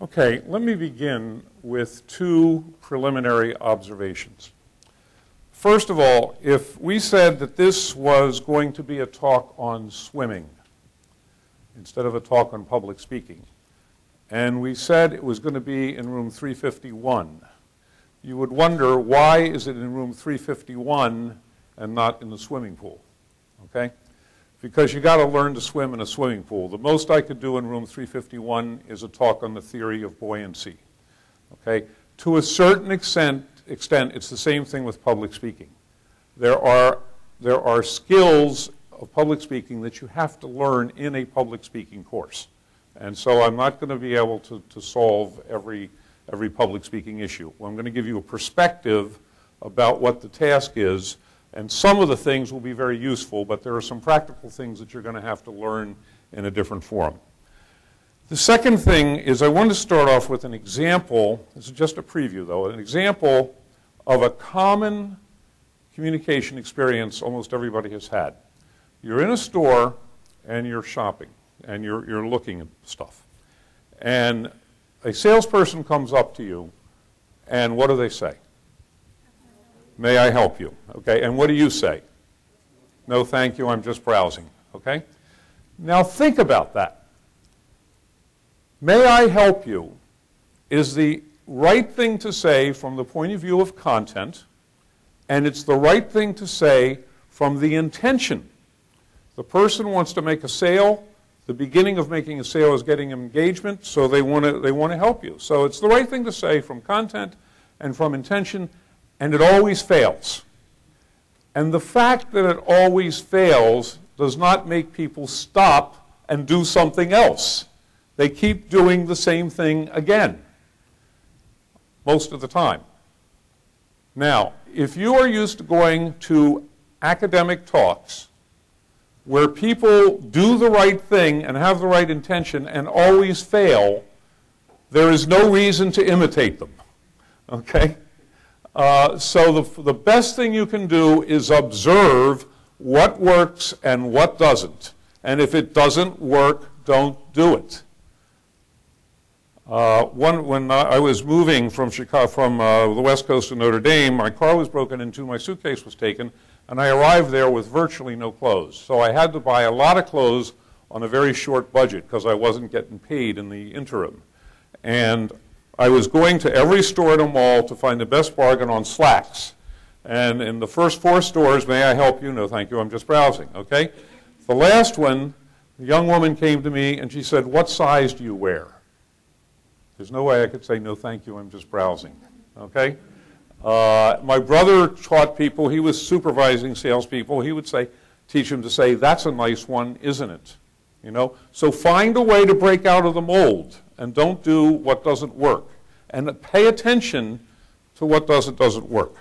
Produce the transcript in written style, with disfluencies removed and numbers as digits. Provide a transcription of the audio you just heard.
Okay, let me begin with two preliminary observations. First of all, if we said that this was going to be a talk on swimming instead of a talk on public speaking, and we said it was going to be in room 351, you would wonder, why is it in room 351 and not in the swimming pool? Okay? Because you got to learn to swim in a swimming pool. The most I could do in room 351 is a talk on the theory of buoyancy. Okay? To a certain extent, it's the same thing with public speaking. There are skills of public speaking that you have to learn in a public speaking course. And so I'm not going to be able to solve every public speaking issue. Well, I'm going to give you a perspective about what the task is, and some of the things will be very useful, but there are some practical things that you're going to have to learn in a different forum. The second thing is I want to start off with an example. This is just a preview, though, an example of a common communication experience almost everybody has had. You're in a store and you're shopping and you're looking at stuff. And a salesperson comes up to you, and what do they say? May I help you? Okay, and what do you say? No, thank you, I'm just browsing. Okay? Now think about that. May I help you is the right thing to say from the point of view of content, and it's the right thing to say from the intention. The person wants to make a sale. The beginning of making a sale is getting engagement, so they want to help you. So it's the right thing to say from content and from intention, and it always fails. And the fact that it always fails does not make people stop and do something else. They keep doing the same thing again, most of the time. Now, if you are used to going to academic talks where people do the right thing and have the right intention and always fail, there is no reason to imitate them. Okay? So the best thing you can do is observe what works and what doesn't. And if it doesn't work, don't do it. When I was moving from Chicago, from the West Coast to Notre Dame, my car was broken into, my suitcase was taken, and I arrived there with virtually no clothes. So I had to buy a lot of clothes on a very short budget because I wasn't getting paid in the interim. And I was going to every store in a mall to find the best bargain on slacks. And in the first 4 stores, may I help you? No, thank you, I'm just browsing, okay? The last one, the young woman came to me and she said, what size do you wear? There's no way I could say, no, thank you, I'm just browsing, okay? My brother taught people, he was supervising salespeople, he would say, teach them to say, that's a nice one, isn't it? You know? So find a way to break out of the mold and don't do what doesn't work. And pay attention to what doesn't work.